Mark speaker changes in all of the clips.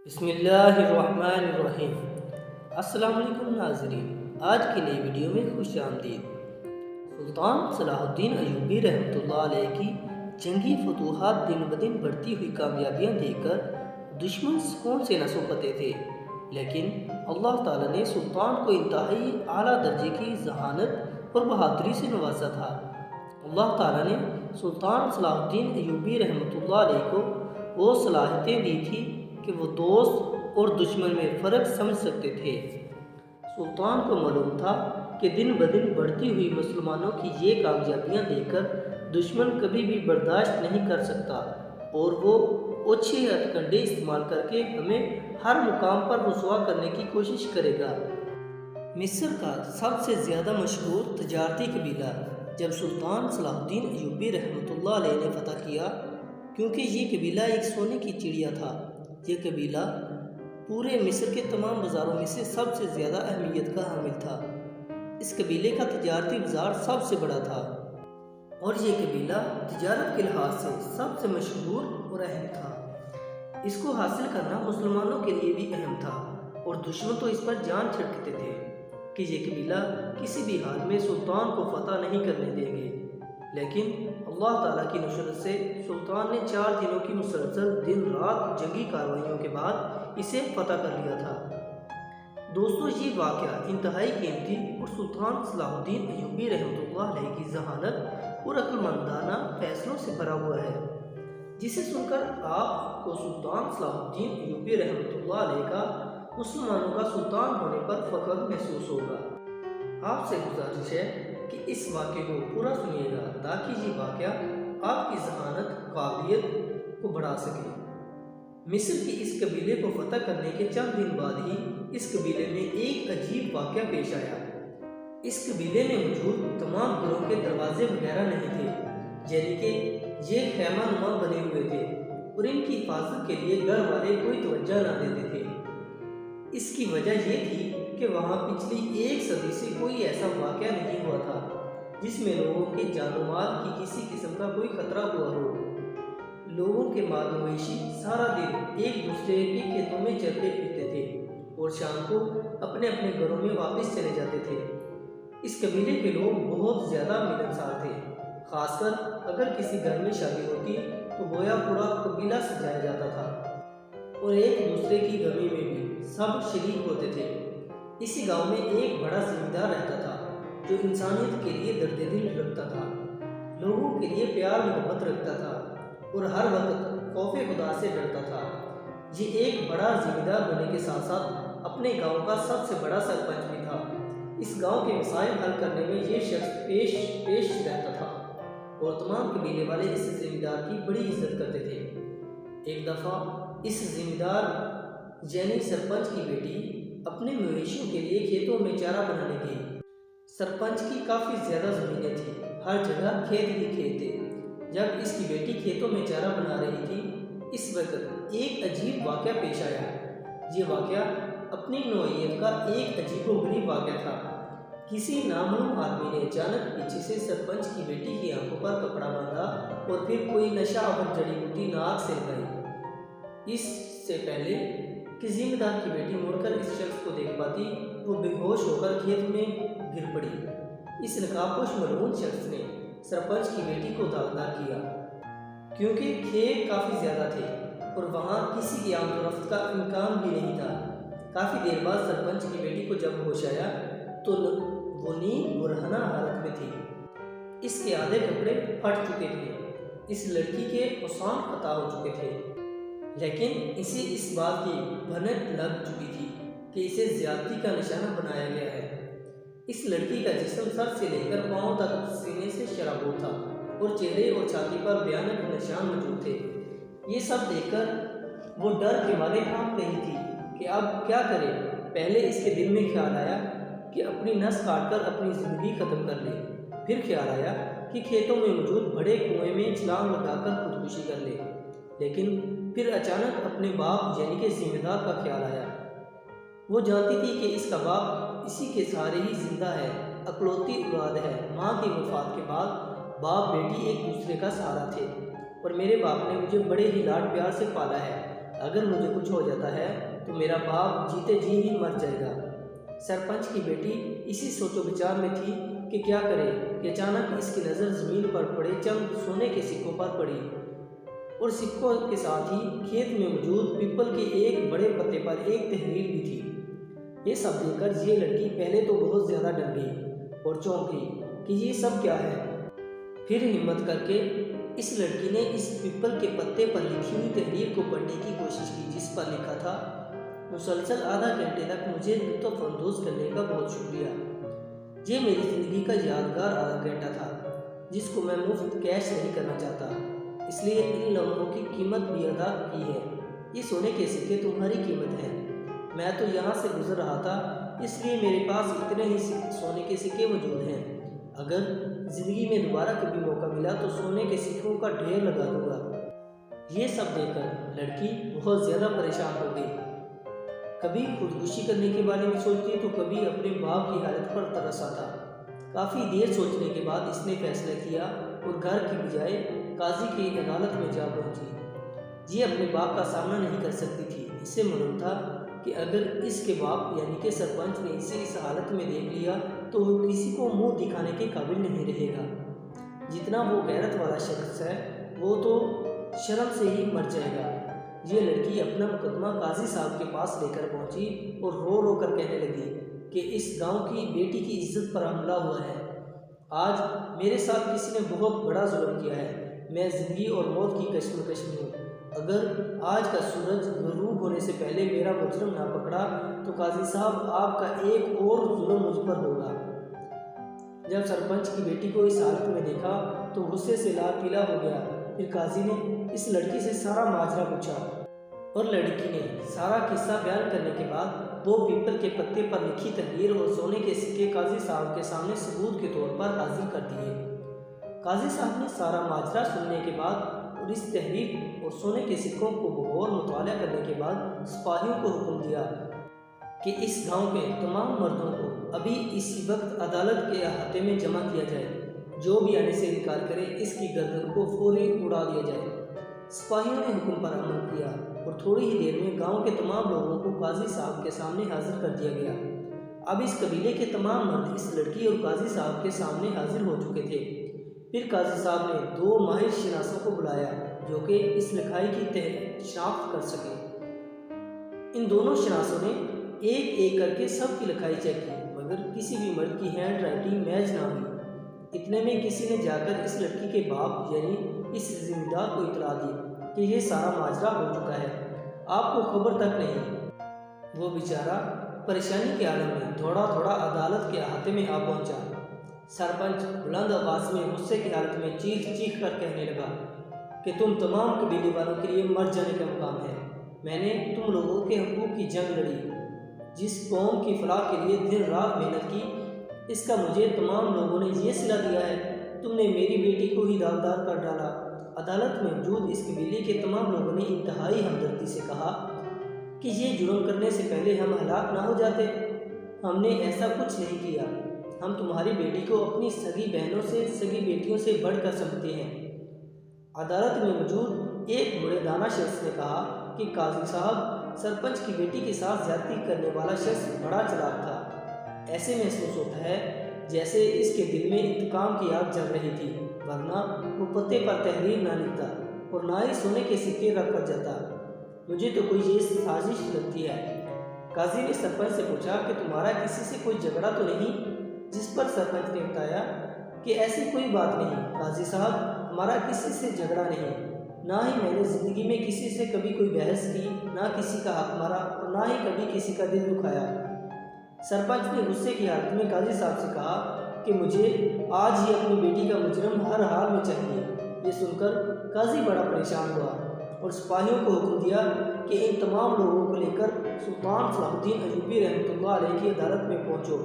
Speaker 1: بسم اللہ الرحمن الرحیم۔ السلام علیکم ناظرین، آج کی نئی ویڈیو میں خوش آمدید۔ سلطان صلاح الدین ایوبی رحمۃ اللہ علیہ کی جنگی فتوحات دن بدن بڑھتی ہوئی کامیابیاں دیکھ کر دشمن سکون سے نہ سو پاتے تھے، لیکن اللہ تعالیٰ نے سلطان کو انتہائی اعلیٰ درجے کی ذہانت اور بہادری سے نوازا تھا۔ اللہ تعالیٰ نے سلطان صلاح الدین ایوبی رحمۃ اللہ علیہ کو وہ صلاحیتیں دی تھی کہ وہ دوست اور دشمن میں فرق سمجھ سکتے تھے۔ سلطان کو معلوم تھا کہ دن بدن بڑھتی ہوئی مسلمانوں کی یہ کامیابیاں دیکھ کر دشمن کبھی بھی برداشت نہیں کر سکتا اور وہ اوچھے ہتھ کنڈے استعمال کر کے ہمیں ہر مقام پر رسوا کرنے کی کوشش کرے گا۔ مصر کا سب سے زیادہ مشہور تجارتی قبیلہ جب سلطان صلاح الدین ایوبی رحمۃ اللہ علیہ نے فتح کیا، کیونکہ یہ قبیلہ ایک سونے کی چڑیا تھا۔ یہ قبیلہ پورے مصر کے تمام بازاروں میں سے سب سے زیادہ اہمیت کا حامل تھا۔ اس قبیلے کا تجارتی بازار سب سے بڑا تھا اور یہ قبیلہ تجارت کے لحاظ سے سب سے مشہور اور اہم تھا۔ اس کو حاصل کرنا مسلمانوں کے لیے بھی اہم تھا اور دشمن تو اس پر جان چھڑکتے تھے کہ یہ قبیلہ کسی بھی حال میں سلطان کو فتح نہیں کرنے دیں گے، لیکن اللہ تعالیٰ کی نصرت سے سلطان نے 4 دنوں کی مسلسل دن رات جنگی کارروائیوں کے بعد اسے فتح کر لیا تھا۔ دوستو، یہ واقعہ انتہائی قیمتی اور سلطان صلاح الدین ایوبی رحمۃ اللہ علیہ کی ذہانت اور عقل مندانہ فیصلوں سے بھرا ہوا ہے، جسے سن کر آپ کو سلطان صلاح الدین ایوبی رحمۃ اللہ علیہ کا مسلمانوں کا سلطان ہونے پر فخر محسوس ہوگا۔ آپ سے گزارش ہے کہ اس واقعے کو پورا سنیے گا تاکہ یہ واقعہ آپ کی ذہانت قابلیت کو بڑھا سکے۔ مصر کی اس قبیلے کو فتح کرنے کے چند دن بعد ہی اس قبیلے میں ایک عجیب واقعہ پیش آیا۔ اس قبیلے میں موجود تمام گھروں کے دروازے وغیرہ نہیں تھے، یعنی کہ یہ خیمہ نما بنے ہوئے تھے اور ان کی حفاظت کے لیے گھر والے کوئی توجہ نہ دیتے تھے۔ اس کی وجہ یہ تھی کہ وہاں پچھلی 1 صدی سے کوئی ایسا واقعہ نہیں ہوا تھا جس میں لوگوں کے جان و مال کی کسی قسم کا کوئی خطرہ ہوا ہو۔ لوگوں کے مال مویشی سارا دن ایک دوسرے کے کھیتوں میں چرتے پھرتے تھے اور شام کو اپنے اپنے گھروں میں واپس چلے جاتے تھے۔ اس قبیلے کے لوگ بہت زیادہ ملنسار تھے، خاص کر اگر کسی گھر میں شادی ہوتی تو گویا پورا قبیلہ سجایا جاتا تھا اور ایک دوسرے کی غمی میں بھی سب شریک ہوتے تھے۔ اسی گاؤں میں ایک بڑا زمیندار رہتا تھا جو انسانیت کے لیے درد دل رکھتا تھا، لوگوں کے لیے پیار محبت رکھتا تھا اور ہر وقت خوف خدا سے ڈرتا تھا۔ یہ ایک بڑا زمیندار ہونے کے ساتھ ساتھ اپنے گاؤں کا سب سے بڑا سرپنچ بھی تھا۔ اس گاؤں کے مسائل حل کرنے میں یہ شخص پیش رہتا تھا اور تمام قبیلے والے اس زمیندار کی بڑی عزت کرتے تھے۔ ایک دفعہ اس زمیندار یعنی سرپنچ کی بیٹی اپنے مویشیوں کے لیے کھیتوں میں چارہ بنانے گئی۔ سرپنچ کی کافی زیادہ زمینیں تھیں، ہر جگہ کھیت ہی کھیت تھے۔ جب اس کی بیٹی کھیتوں میں چارہ بنا رہی تھی، اس وقت ایک عجیب واقعہ پیش آیا۔ یہ واقعہ اپنی نوعیت کا ایک عجیب و غریب واقعہ تھا۔ کسی نامعلوم آدمی نے اچانک پیچھے سے سرپنچ کی بیٹی کی آنکھوں پر کپڑا باندھا اور پھر کوئی نشہ آور جڑی بوٹی ناک سے لگائی۔ اس سے پہلے کہ زمیندار کی بیٹی مڑ کر اس شخص کو دیکھ پاتی، وہ بے ہوش ہو کر کھیت میں گر پڑی۔ اس نقاب پوش ملعون شخص نے سرپنچ کی بیٹی کو داغدار کیا، کیونکہ کھیت کافی زیادہ تھے اور وہاں کسی کی آمد و رفت کا امکان بھی نہیں تھا۔ کافی دیر بعد سرپنچ کی بیٹی کو جب ہوش آیا تو وہ نیند برہنہ حالت میں تھی۔ اس کے آدھے کپڑے پھٹ چکے تھے، اس لڑکی کے اوسان قطع ہو چکے تھے، لیکن اسے اس بات کی بھنک لگ چکی تھی کہ اسے زیادتی کا نشانہ بنایا گیا ہے۔ اس لڑکی کا جسم سر سے لے کر پاؤں تک سینے سے شرابور تھا اور چہرے اور چھاتی پر بھیانک نشان موجود تھے۔ یہ سب دیکھ کر وہ ڈر کے مارے کانپ رہی تھی کہ اب کیا کرے۔ پہلے اس کے دل میں خیال آیا کہ اپنی نس کاٹ کر اپنی زندگی ختم کر لے، پھر خیال آیا کہ کھیتوں میں موجود بڑے کنویں میں چھلانگ لگا کر خودکشی کر لے، لیکن پھر اچانک اپنے باپ یعنی کہ زمیندار کا خیال آیا۔ وہ جانتی تھی کہ اس کا باپ اسی کے سہارے ہی زندہ ہے، اکلوتی اولاد ہے۔ ماں کی وفات کے بعد باپ بیٹی ایک دوسرے کا سہارا تھے اور میرے باپ نے مجھے بڑے ہی لاڈ پیار سے پالا ہے۔ اگر مجھے کچھ ہو جاتا ہے تو میرا باپ جیتے جی ہی مر جائے گا۔ سرپنچ کی بیٹی اسی سوچ و بچار میں تھی کہ کیا کرے کہ اچانک اس کی نظر زمین پر پڑے چند سونے کے سکوں پر پڑی، اور سکوں کے ساتھ ہی کھیت میں موجود پیپل کے ایک بڑے پتے پر ایک تحریر بھی تھی۔ یہ سب دیکھ کر یہ لڑکی پہلے تو بہت زیادہ ڈر گئی اور چونک گئی کہ یہ سب کیا ہے۔ پھر ہمت کر کے اس لڑکی نے اس پیپل کے پتے پر لکھی ہوئی تحریر کو پڑھنے کی کوشش کی، جس پر لکھا تھا: مسلسل آدھا گھنٹے تک مجھے لطف اندوز کرنے کا بہت شکریہ۔ یہ میری زندگی کا یادگار آدھا گھنٹہ تھا جس کو میں مفت کیش نہیں کرنا چاہتا، اس لیے ان لمحوں کی قیمت بھی ادا کی ہے۔ یہ سونے کے سکے تمہاری قیمت ہے۔ میں تو یہاں سے گزر رہا تھا اس لیے میرے پاس اتنے ہی سونے کے سکے موجود ہیں۔ اگر زندگی میں دوبارہ کبھی موقع ملا تو سونے کے سکوں کا ڈھیر لگا دوں گا۔ یہ سب دیکھ کر لڑکی بہت زیادہ پریشان ہو گئی۔ کبھی خودکشی کرنے کے بارے میں سوچتی تو کبھی اپنے باپ کی حالت پر ترس آتا۔ کافی دیر سوچنے کے بعد اس نے فیصلہ کیا اور گھر کی بجائے قاضی کی عدالت میں جا پہنچی۔ یہ اپنے باپ کا سامنا نہیں کر سکتی تھی۔ اسے معلوم تھا کہ اگر اس کے باپ یعنی کہ سرپنچ نے اسے اس حالت میں دیکھ لیا تو وہ کسی کو منہ دکھانے کے قابل نہیں رہے گا۔ جتنا وہ غیرت والا شخص ہے وہ تو شرم سے ہی مر جائے گا۔ یہ لڑکی اپنا مقدمہ قاضی صاحب کے پاس لے کر پہنچی اور رو رو کر کہنے لگی کہ اس گاؤں کی بیٹی کی عزت پر حملہ ہوا ہے۔ آج میرے ساتھ کسی نے بہت بڑا ظلم کیا ہے۔ میں زندگی اور موت کی کشمکش میں ہوں۔ اگر آج کا سورج غروب ہونے سے پہلے میرا مجرم نہ پکڑا تو قاضی صاحب آپ کا ایک اور ظلم مجھ پر ہوگا۔ جب سرپنچ کی بیٹی کو اس حالت میں دیکھا تو غصے سے لال پیلا ہو گیا۔ پھر قاضی نے اس لڑکی سے سارا ماجرا پوچھا اور لڑکی نے سارا قصہ بیان کرنے کے بعد وہ پیپل کے پتے پر لکھی تحریر اور سونے کے سکے قاضی صاحب کے سامنے ثبوت کے طور پر حاضر کر دیے۔ قاضی صاحب نے سارا ماجرا سننے کے بعد اور اس تحریر اور سونے کے سکوں کو بغور مطالعہ کرنے کے بعد سپاہیوں کو حکم دیا کہ اس گاؤں کے تمام مردوں کو ابھی اسی وقت عدالت کے احاطے میں جمع کیا جائے۔ جو بھی آنے سے انکار کرے اس کی گردن کو فوری اڑا دیا جائے۔ سپاہیوں نے حکم پر عمل کیا اور تھوڑی ہی دیر میں گاؤں کے تمام لوگوں کو قاضی صاحب کے سامنے حاضر کر دیا گیا۔ اب اس قبیلے کے تمام مرد اس لڑکی اور قاضی صاحب کے سامنے حاضر ہو چکے تھے۔ پھر قاضی صاحب نے 2 ماہر شناسوں کو بلایا جو کہ اس لکھائی کی شناخت کر سکے۔ ان دونوں شناسوں نے ایک ایک کر کے سب کی لکھائی چیک کی مگر کسی بھی مرد کی ہینڈ رائٹنگ میچ نہ ہوئی۔ اتنے میں کسی نے جا کر اس لڑکی کے باپ یعنی اس ذمہ دار کو اطلاع دی کہ یہ سارا ماجرا ہو چکا ہے، آپ کو خبر تک نہیں۔ وہ بیچارہ پریشانی کے عالم میں تھوڑا تھوڑا عدالت کے احاطے میں آ پہنچا۔ سرپنچ بلند آواز میں غصے کی حالت میں چیخ چیخ کر کہنے لگا کہ تم تمام قبیلے والوں کے لیے مر جانے کا مقام ہے۔ میں نے تم لوگوں کے حقوق کی جنگ لڑی، جس قوم کی فلاح کے لیے دن رات محنت کی، اس کا مجھے تمام لوگوں نے یہ صلہ دیا ہے۔ تم نے میری بیٹی کو ہی داغدار کر ڈالا۔ عدالت میں موجود اس قبیلے کے تمام لوگوں نے انتہائی ہمدردی سے کہا کہ یہ جرم کرنے سے پہلے ہم ہلاک نہ ہو جاتے۔ ہم نے ایسا کچھ نہیں کیا۔ ہم تمہاری بیٹی کو اپنی سگی بہنوں سے سگی بیٹیوں سے بڑھ کر سمجھتے ہیں۔ عدالت میں موجود ایک بڑے دانا شخص نے کہا کہ قاضی صاحب، سرپنچ کی بیٹی کے ساتھ زیادتی کرنے والا شخص بڑا چلاک تھا۔ ایسے محسوس ہوتا ہے جیسے اس کے دل میں انتقام کی آگ جل رہی تھی، ورنہ وہ پتے پر تحریر نہ لکھتا اور نہ ہی سونے کے سکے رکھ کر جاتا۔ مجھے تو کوئی یہ سازش لگتی ہے۔ قاضی نے سرپنچ سے پوچھا کہ تمہارا کسی سے کوئی جھگڑا تو نہیں؟ جس پر سرپنچ نے بتایا کہ ایسی کوئی بات نہیں قاضی صاحب، ہمارا کسی سے جھگڑا نہیں، نہ ہی میں نے زندگی میں کسی سے کبھی کوئی بحث کی، نہ کسی کا حق مارا اور نہ ہی کبھی کسی کا دل دکھایا۔ سرپنچ نے غصے کی حالت میں قاضی صاحب سے کہا کہ مجھے آج ہی اپنی بیٹی کا مجرم ہر حال میں چاہیے۔ یہ سن کر قاضی بڑا پریشان ہوا اور سپاہیوں کو حکم دیا کہ ان تمام لوگوں کو لے کر سلطان صلاح الدین ایوبی رحمۃ اللہ علیہ کی عدالت میں پہنچو۔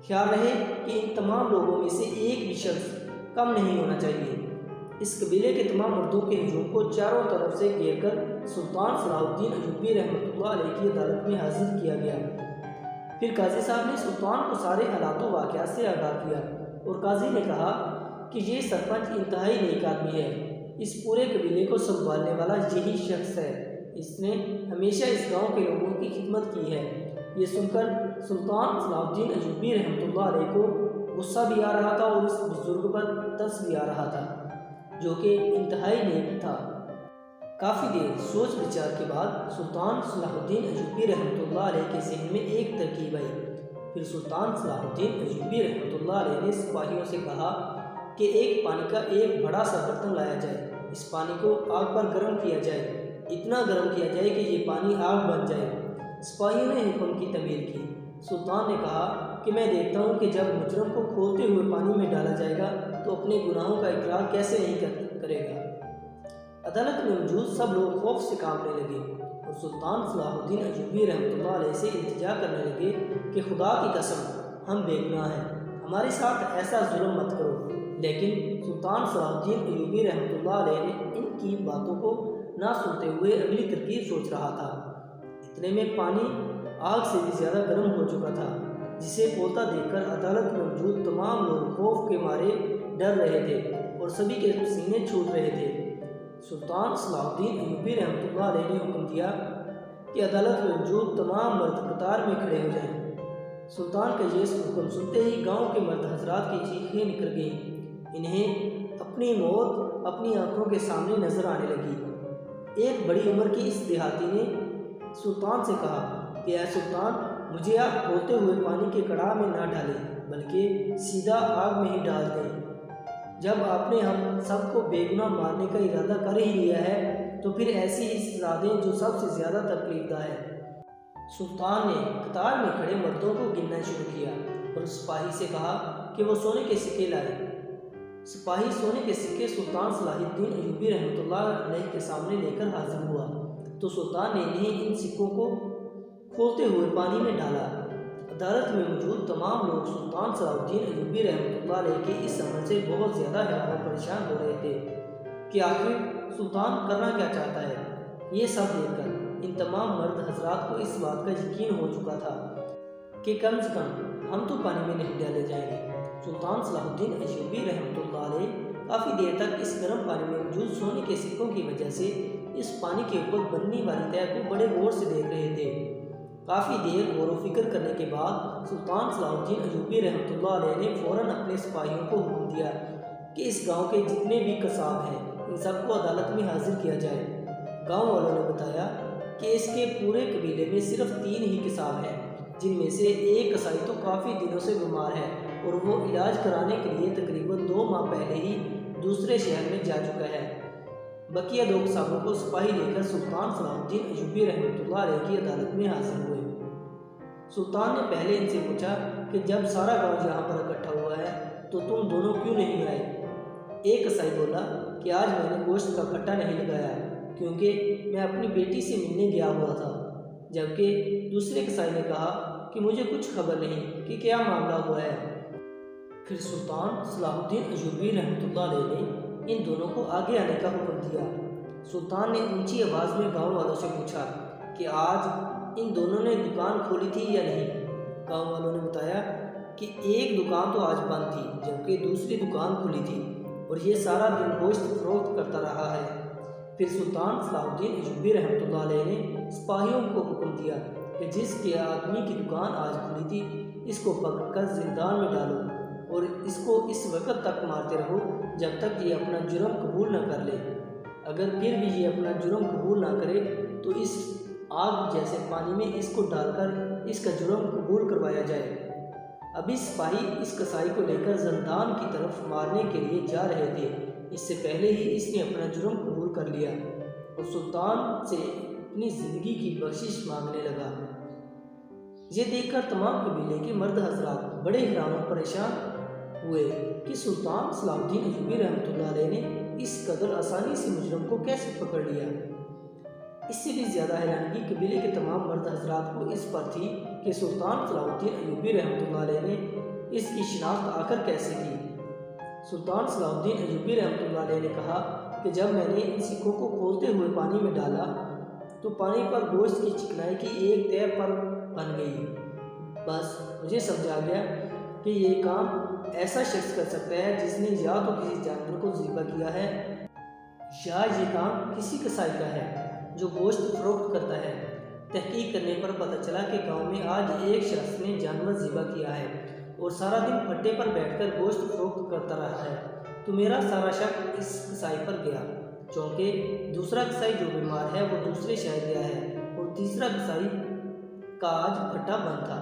Speaker 1: خیال رہے کہ ان تمام لوگوں میں سے ایک بھی شخص کم نہیں ہونا چاہیے۔ اس قبیلے کے تمام مردوں کے ہجوم کو چاروں طرف سے گھیر کر سلطان صلاح الدین ایوبی رحمۃ اللہ علیہ کی عدالت میں حاضر کیا گیا۔ پھر قاضی صاحب نے سلطان کو سارے حالات و واقعات سے آگاہ کیا اور قاضی نے کہا کہ یہ سرپنچ انتہائی نیک آدمی ہے، اس پورے قبیلے کو سنبھالنے والا یہی شخص ہے، اس نے ہمیشہ اس گاؤں کے لوگوں کی خدمت کی ہے۔ یہ سن کر سلطان صلاح الدین ایوبی رحمۃ اللہ علیہ کو غصہ بھی آ رہا تھا اور اس بزرگ پر ترس بھی آ رہا تھا جو کہ انتہائی نیک تھا۔ کافی دیر سوچ بچار کے بعد سلطان صلاح الدین ایوبی رحمۃ اللہ علیہ کے ذہن میں ایک ترکیب آئی۔ پھر سلطان صلاح الدین ایوبی رحمۃ اللہ علیہ نے سپاہیوں سے کہا کہ ایک پانی کا ایک بڑا سا برتن لایا جائے، اس پانی کو آگ پر گرم کیا جائے، اتنا گرم کیا جائے کہ یہ پانی آگ بن جائے۔ سپاہیوں نے حکم کی تعمیل کی۔ سلطان نے کہا کہ میں دیکھتا ہوں کہ جب مجرم کو کھولتے ہوئے پانی میں ڈالا جائے گا تو اپنے گناہوں کا اقرار کیسے نہیں کرے گا۔ عدالت میں موجود سب لوگ خوف سے کانپنے لگے اور سلطان صلاح الدین ایوبی رحمۃ اللہ علیہ سے التجا کرنے لگے کہ خدا کی قسم ہم بے گناہ ہیں، ہمارے ساتھ ایسا ظلم مت کرو۔ لیکن سلطان صلاح الدین ایوبی رحمۃ اللہ علیہ نے ان کی باتوں کو نہ سنتے ہوئے اگلی ترکیب سوچ رہا تھا۔ اتنے میں پانی آگ سے بھی زیادہ گرم ہو چکا تھا، جسے کھولتا دیکھ کر عدالت میں موجود تمام لوگ خوف کے مارے ڈر رہے تھے اور سبھی کے سینے چھوٹ رہے تھے۔ سلطان صلاح الدین ایوبی رحمۃ اللہ علیہ نے حکم دیا کہ عدالت میں موجود تمام مرد قطار میں کھڑے ہو جائیں۔ سلطان کا یہ حکم سنتے ہی گاؤں کے مرد حضرات کی چیخیں نکل گئیں۔ انہیں اپنی موت اپنی آنکھوں کے سامنے نظر آنے لگی۔ ایک بڑی عمر کی اس دیہاتی نے سلطان سے کہا کہ اے سلطان، مجھے آپ کھولتے ہوئے پانی کے کڑاہ میں نہ ڈالیں بلکہ سیدھا آگ میں ہی ڈال دیں۔ جب آپ نے ہم سب کو بے گناہ مارنے کا ارادہ کر ہی لیا ہے تو پھر ایسی ہی سزا دیں جو سب سے زیادہ تکلیف دہ ہے۔ سلطان نے قطار میں کھڑے مردوں کو گننا شروع کیا اور سپاہی سے کہا کہ وہ سونے کے سکے لائے۔ سپاہی سونے کے سکے سلطان صلاح الدین ایوبی رحمۃ اللہ علیہ کے سامنے لے کر حاضر ہوا تو سلطان نے انہیں ان سکوں کو کھولتے ہوئے پانی میں ڈالا۔ عدالت میں موجود تمام لوگ سلطان صلاح الدین ایوبی رحمۃ اللہ علیہ کے اس عمل سے بہت زیادہ حیران و پریشان ہو رہے تھے کہ آخر سلطان کرنا کیا چاہتا ہے۔ یہ سب دیکھ کر ان تمام مرد حضرات کو اس بات کا یقین ہو چکا تھا کہ کم از کم ہم تو پانی میں نہیں ڈالے جائیں گے۔ سلطان صلاح الدین ایوبی رحمۃ اللہ علیہ کافی دیر تک اس گرم پانی میں موجود سونے کے سکوں کی وجہ سے اس پانی کے اوپر بننے والی طے کو بڑے غور سے دیکھ رہے تھے۔ کافی دیر غور و فکر کرنے کے بعد سلطان صلاح الدین ایوبی رحمۃ اللہ علیہ نے فوراً اپنے سپاہیوں کو حکم دیا کہ اس گاؤں کے جتنے بھی قصاب ہیں ان سب کو عدالت میں حاضر کیا جائے۔ گاؤں والوں نے بتایا کہ اس کے پورے قبیلے میں صرف 3 ہی قصاب ہیں، جن میں سے ایک قصائی تو کافی دنوں سے بیمار ہے اور وہ علاج کرانے کے لیے تقریباً 2 ماہ پہلے ہی دوسرے شہر میں جا چکا ہے۔ بقیہ 2 قصابوں کو سپاہی لے کر سلطان صلاح الدین ایوبی رحمۃ اللہ علیہ کی عدالت میں حاضر ہوئے۔ سلطان نے پہلے ان سے پوچھا کہ جب سارا گاؤں یہاں پر اکٹھا ہوا ہے تو تم دونوں کیوں نہیں آئے؟ ایک قصائی بولا کہ آج میں نے گوشت کا کٹا نہیں لگایا کیونکہ میں اپنی بیٹی سے ملنے گیا ہوا تھا، جبکہ دوسرے قصائی نے کہا کہ مجھے کچھ خبر نہیں کہ کیا معاملہ ہوا ہے۔ پھر سلطان صلاح الدین ایوبی رحمۃ اللہ علیہ نے ان دونوں کو آگے آنے کا حکم دیا۔ سلطان نے اونچی آواز میں گاؤں والوں سے پوچھا کہ آج ان دونوں نے دکان کھولی تھی یا نہیں؟ گاؤں والوں نے بتایا کہ ایک دکان تو آج بند تھی جبکہ دوسری دکان کھلی تھی اور یہ سارا دن گوشت فروخت کرتا رہا ہے۔ پھر سلطان صلاح الدین ایوبی رحمۃ اللہ علیہ نے سپاہیوں کو حکم دیا کہ جس کے آدمی کی دکان آج کھلی تھی اس کو پکڑ کر زندان میں ڈالو اور اس کو اس وقت تک مارتے رہو جب تک یہ اپنا جرم قبول نہ کر لے۔ اگر پھر بھی یہ اپنا جرم قبول نہ کرے تو اس آگ جیسے پانی میں اس کو ڈال کر اس کا جرم قبول کروایا جائے۔ ابھی سپاہی اس قصائی کو لے کر زندان کی طرف مارنے کے لیے جا رہے تھے، اس سے پہلے ہی اس نے اپنا جرم قبول کر لیا اور سلطان سے اپنی زندگی کی بخشش مانگنے لگا۔ یہ دیکھ کر تمام قبیلے کے مرد حضرات بڑے حیران و پریشان ہوئے کہ سلطان صلاح الدین ایوبی رحمۃ اللہ علیہ نے اس قدر آسانی سے مجرم کو کیسے پکڑ لیا۔ اس سے بھی زیادہ حیرانگی قبیلے کے تمام مرد حضرات کو اس پر تھی کہ سلطان صلاح الدین ایوبی رحمۃ اللہ علیہ نے اس کی شناخت آخر کیسے کی۔ سلطان صلاح الدین ایوبی رحمۃ اللہ علیہ نے کہا کہ جب میں نے ان سکوں کو کھولتے ہوئے پانی میں ڈالا تو پانی پر گوشت کی چکنائی کی ایک طے پر بن گئی۔ بس مجھے سمجھ آ گیا کہ یہ کام ایسا شخص کر سکتا ہے جس نے یا تو کسی جانور کو ذبح کیا ہے یا یہ کام کسی قصائی کا ہے۔ جو گوشت فروخت کرتا ہے۔ تحقیق کرنے پر پتہ چلا کہ گاؤں میں آج ایک شخص نے جانور ذبح کیا ہے اور سارا دن پھٹے پر بیٹھ کر گوشت فروخت کرتا رہا ہے۔ تو میرا سارا شک اس قصائی پر گیا، چونکہ دوسرا قصائی جو بیمار ہے وہ دوسرے شہر گیا ہے اور تیسرا قصائی کا آج پھٹا بند تھا۔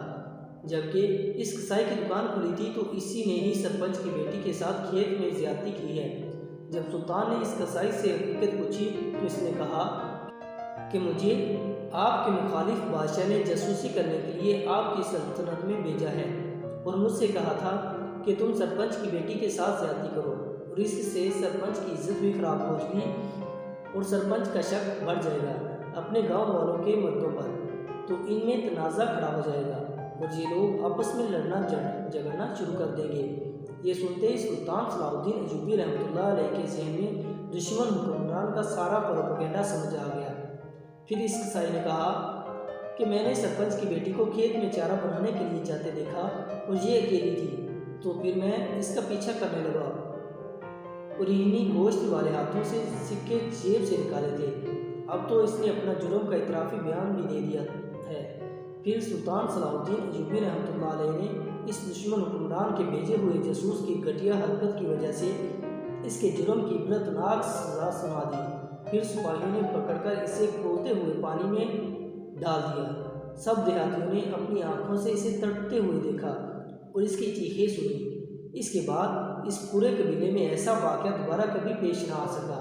Speaker 1: جبکہ اس قصائی کی دکان کھلی تھی تو اسی نے ہی سرپنچ کی بیٹی کے ساتھ کھیت میں زیادتی کی ہے۔ جب سلطان نے اس قصائی سے حقیقت پوچھی تو اس نے کہا کہ مجھے آپ کے مخالف بادشاہ نے جاسوسی کرنے کے لیے آپ کی سلطنت میں بھیجا ہے اور مجھ سے کہا تھا کہ تم سرپنچ کی بیٹی کے ساتھ زیادتی کرو، اور اس سے سرپنچ کی عزت بھی خراب ہو گی اور سرپنچ کا شک بڑھ جائے گا اپنے گاؤں والوں کے مردوں پر، تو ان میں تنازع کھڑا ہو جائے گا اور یہ لوگ آپس میں لڑنا جھگڑنا شروع کر دیں گے۔ یہ سنتے ہی سلطان صلاح الدین ایوبی رحمۃ اللہ علیہ کے ذہن میں دشمن حکمران کا سارا پروپیگنڈا سمجھ آ گیا۔ پھر اس قصائی نے کہا کہ میں نے سرپنچ کی بیٹی کو کھیت میں چارہ بنانے کے لیے جاتے دیکھا اور یہ اکیلی تھی، تو پھر میں اس کا پیچھا کرنے لگا اور انہی گوشت والے ہاتھوں سے سکے جیب سے نکالے تھے۔ اب تو اس نے اپنا جرم کا اعترافی بیان بھی دے دیا ہے۔ پھر سلطان صلاح الدین ایوبی رحمۃ اللہ علیہ نے اس دشمن حکمران کے بھیجے ہوئے جاسوس کی گھٹیا حرکت کی وجہ سے اس کے جرم کی عبرتناک سزا سنا دی۔ پھر سپاہیوں نے پکڑ کر اسے کھولتے ہوئے پانی میں ڈال دیا۔ سب دیہاتیوں نے اپنی آنکھوں سے اسے تڑپتے ہوئے دیکھا اور اس کی چیخیں سنی۔ اس کے بعد اس پورے قبیلے میں ایسا واقعہ دوبارہ کبھی پیش نہ آ سکا۔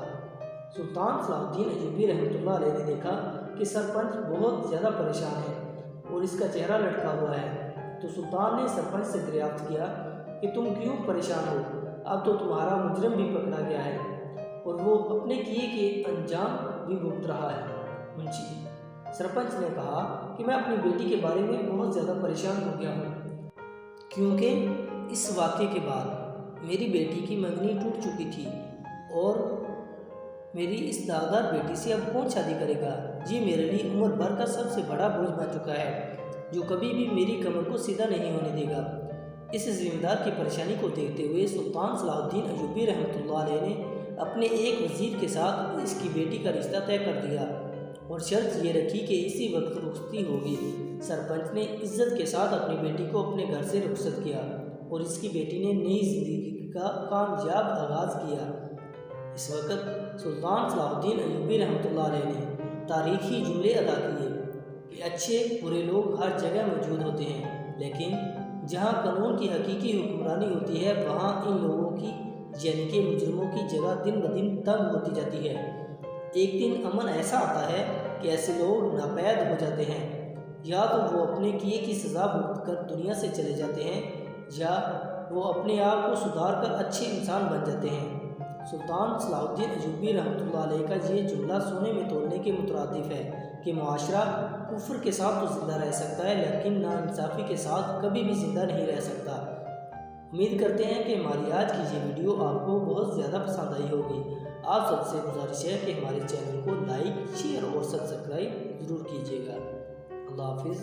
Speaker 1: سلطان صلاح الدین ایوبی رحمۃ اللہ علیہ نے دیکھا کہ سرپنچ بہت زیادہ پریشان ہے اور اس کا چہرہ لٹکا ہوا ہے، تو سلطان نے سرپنچ سے دریافت کیا کہ تم کیوں پریشان ہو؟ اب تو تمہارا مجرم بھی پکڑا گیا ہے اور وہ اپنے کیے کے انجام بھی بھگت رہا ہے۔ منشی سرپنچ نے کہا کہ میں اپنی بیٹی کے بارے میں بہت زیادہ پریشان ہو گیا ہوں، کیونکہ اس واقعے کے بعد میری بیٹی کی منگنی ٹوٹ چکی تھی اور میری اس داغدار بیٹی سے اب کون شادی کرے گا؟ یہ میرے لیے عمر بھر کا سب سے بڑا بوجھ بن چکا ہے جو کبھی بھی میری کمر کو سیدھا نہیں ہونے دے گا۔ اس ذمہ دار کی پریشانی کو دیکھتے ہوئے سلطان صلاح الدین ایوبی رحمۃ اللہ علیہ نے اپنے ایک وزیر کے ساتھ اس کی بیٹی کا رشتہ طے کر دیا اور شرط یہ رکھی کہ اسی وقت رخصتی ہوگی۔ سرپنچ نے عزت کے ساتھ اپنی بیٹی کو اپنے گھر سے رخصت کیا اور اس کی بیٹی نے نئی زندگی کا کامیاب آغاز کیا۔ اس وقت سلطان صلاح الدین ایوبی رحمۃ اللہ علیہ نے تاریخی جملے ادا کیے کہ اچھے برے لوگ ہر جگہ موجود ہوتے ہیں، لیکن جہاں قانون کی حقیقی حکمرانی ہوتی ہے وہاں ان لوگوں کی یعنی کہ مجرموں کی جگہ دن بدن تنگ ہوتی جاتی ہے۔ ایک دن امن ایسا آتا ہے کہ ایسے لوگ ناپید ہو جاتے ہیں، یا تو وہ اپنے کیے کی سزا بھگت کر دنیا سے چلے جاتے ہیں یا وہ اپنے آپ کو سدھار کر اچھے انسان بن جاتے ہیں۔ سلطان صلاح الدین ایوبی رحمۃ اللہ علیہ کا یہ جملہ سونے میں تولنے کے مترادف ہے کہ معاشرہ کفر کے ساتھ تو زندہ رہ سکتا ہے لیکن ناانصافی کے ساتھ کبھی بھی زندہ نہیں رہ سکتا۔ امید کرتے ہیں کہ ہماری آج کی یہ ویڈیو آپ کو بہت زیادہ پسند آئی ہوگی۔ آپ سب سے گزارش ہے کہ ہمارے چینل کو لائک، شیئر اور سبسکرائب ضرور کیجیے گا۔ اللہ حافظ۔